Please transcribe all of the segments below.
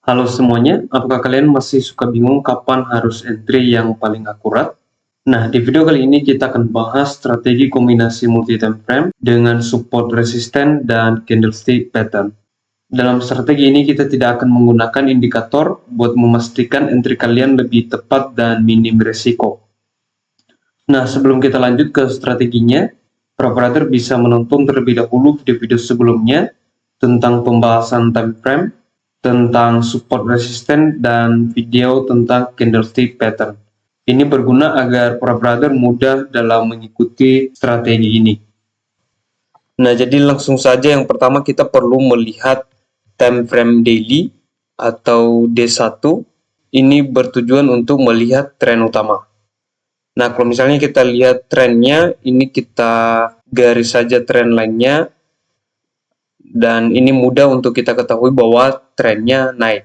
Halo semuanya, apakah kalian masih suka bingung kapan harus entry yang paling akurat? Nah, di video kali ini kita akan bahas strategi kombinasi multi-time frame dengan support resisten dan candlestick pattern. Dalam strategi ini kita tidak akan menggunakan indikator buat memastikan entry kalian lebih tepat dan minim resiko. Nah, sebelum kita lanjut ke strateginya, para operator bisa menonton terlebih dahulu video-video sebelumnya tentang pembahasan time frame, tentang support resisten, dan video tentang candlestick pattern. Ini berguna agar para operator mudah dalam mengikuti strategi ini. Nah, jadi langsung saja yang pertama kita perlu melihat time frame daily atau D1. Ini bertujuan untuk melihat tren utama. Nah, kalau misalnya kita lihat trennya, ini kita garis saja trend line-nya, dan ini mudah untuk kita ketahui bahwa trennya naik.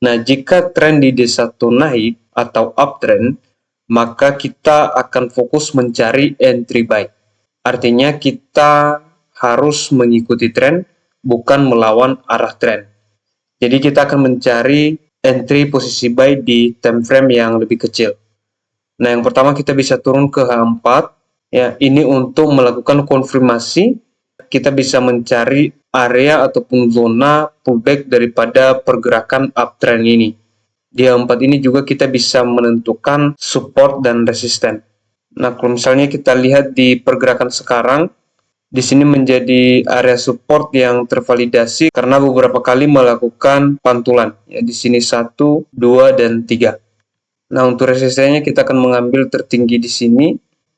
Nah, jika tren di D1 naik atau uptrend, maka kita akan fokus mencari entry buy. Artinya kita harus mengikuti tren, bukan melawan arah tren. Jadi kita akan mencari entry posisi buy di time frame yang lebih kecil. Nah, yang pertama kita bisa turun ke H4, ya, ini untuk melakukan konfirmasi. Kita bisa mencari area ataupun zona pullback daripada pergerakan uptrend ini. Di H4 ini juga kita bisa menentukan support dan resisten. Nah, kalau misalnya kita lihat di pergerakan sekarang, di sini menjadi area support yang tervalidasi karena beberapa kali melakukan pantulan. Ya, di sini 1, 2, dan 3. Nah, untuk resistennya kita akan mengambil tertinggi di sini.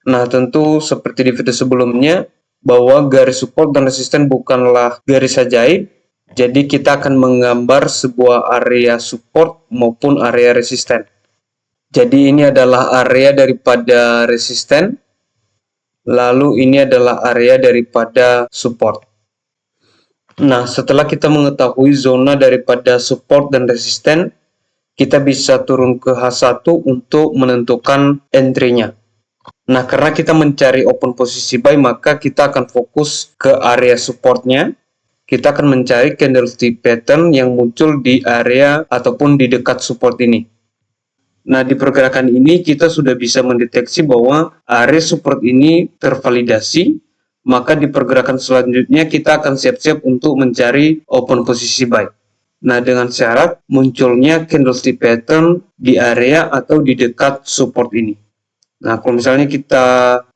Nah, tentu seperti di video sebelumnya, bahwa garis support dan resisten bukanlah garis ajaib. Jadi kita akan menggambar sebuah area support maupun area resisten. Jadi ini adalah area daripada resisten, lalu ini adalah area daripada support. Nah, setelah kita mengetahui zona daripada support dan resisten, kita bisa turun ke H1 untuk menentukan entry-nya. Nah, karena kita mencari open posisi buy, maka kita akan fokus ke area supportnya. Kita akan mencari candlestick pattern yang muncul di area ataupun di dekat support ini. Nah, di pergerakan ini kita sudah bisa mendeteksi bahwa area support ini tervalidasi, maka di pergerakan selanjutnya kita akan siap-siap untuk mencari open posisi buy. Nah, dengan syarat munculnya candlestick pattern di area atau di dekat support ini. Nah, kalau misalnya kita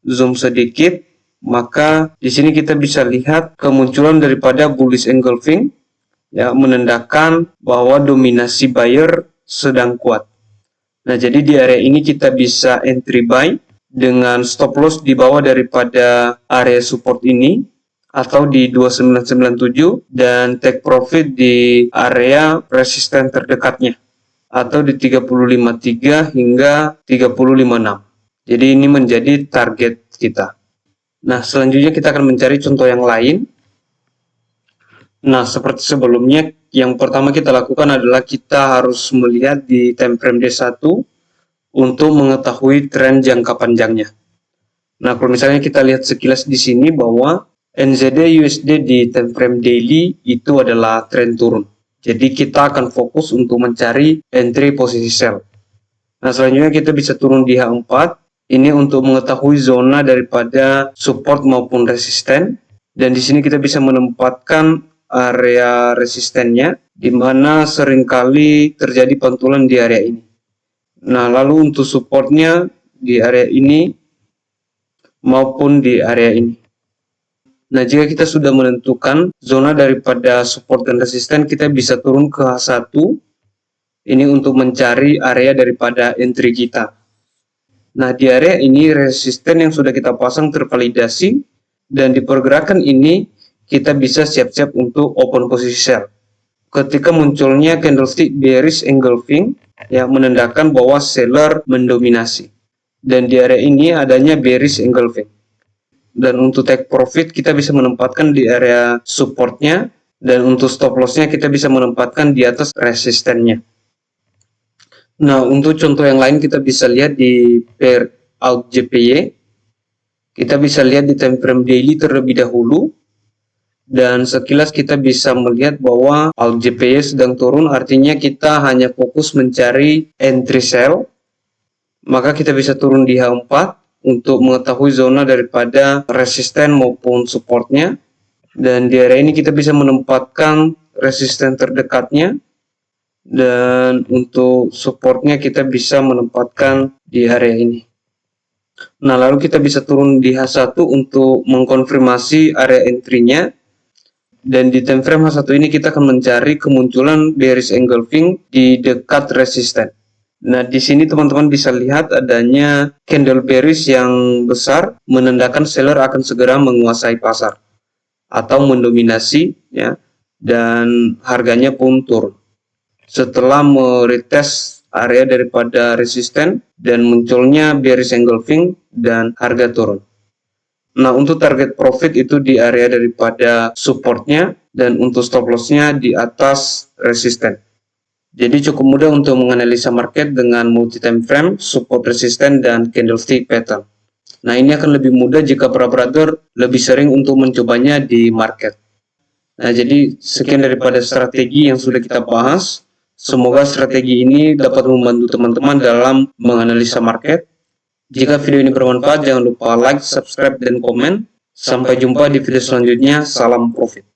zoom sedikit, maka di sini kita bisa lihat kemunculan daripada bullish engulfing, ya, menandakan bahwa dominasi buyer sedang kuat. Nah, jadi di area ini kita bisa entry buy dengan stop loss di bawah daripada area support ini atau di 2997 dan take profit di area resisten terdekatnya atau di 353 hingga 356. Jadi ini menjadi target kita. Nah, selanjutnya kita akan mencari contoh yang lain. Nah, seperti sebelumnya, yang pertama kita lakukan adalah kita harus melihat di time frame D1 untuk mengetahui tren jangka panjangnya. Nah, kalau misalnya kita lihat sekilas di sini bahwa NZD USD di time frame daily itu adalah tren turun. Jadi kita akan fokus untuk mencari entry posisi sell. Nah, selanjutnya kita bisa turun di H4. Ini untuk mengetahui zona daripada support maupun resisten, dan di sini kita bisa menempatkan area resistennya, di mana seringkali terjadi pantulan di area ini. Nah, lalu untuk supportnya di area ini maupun di area ini. Nah, jika kita sudah menentukan zona daripada support dan resisten, kita bisa turun ke H1. Ini untuk mencari area daripada entry kita. Nah, di area ini resisten yang sudah kita pasang tervalidasi, dan di pergerakan ini kita bisa siap-siap untuk open posisi sell. Ketika munculnya candlestick bearish engulfing, yang menandakan bahwa seller mendominasi. Dan di area ini adanya bearish engulfing. Dan untuk take profit kita bisa menempatkan di area supportnya, dan untuk stop lossnya kita bisa menempatkan di atas resistennya. Nah, untuk contoh yang lain kita bisa lihat di pair out JPY. Kita bisa lihat di time frame daily terlebih dahulu. Dan sekilas kita bisa melihat bahwa ALT-JPY sedang turun, artinya kita hanya fokus mencari entry sell. Maka kita bisa turun di H4 untuk mengetahui zona daripada resisten maupun supportnya. Dan di area ini kita bisa menempatkan resisten terdekatnya. Dan untuk supportnya kita bisa menempatkan di area ini. Nah, lalu kita bisa turun di H1 untuk mengkonfirmasi area entry-nya. Dan di time frame H1 ini kita akan mencari kemunculan bearish engulfing di dekat resisten. Nah, di sini teman-teman bisa lihat adanya candle bearish yang besar menandakan seller akan segera menguasai pasar atau mendominasi ya, dan harganya pun turun. Setelah meretest area daripada resisten dan munculnya bearish engulfing dan harga turun. Nah, untuk target profit itu di area daripada supportnya dan untuk stop lossnya di atas resisten. Jadi cukup mudah untuk menganalisa market dengan multi time frame, support resisten, dan candlestick pattern. Nah, ini akan lebih mudah jika para trader lebih sering untuk mencobanya di market. Nah, jadi sekian daripada strategi yang sudah kita bahas. Semoga strategi ini dapat membantu teman-teman dalam menganalisa market. Jika video ini bermanfaat, jangan lupa like, subscribe, dan komen. Sampai jumpa di video selanjutnya. Salam profit.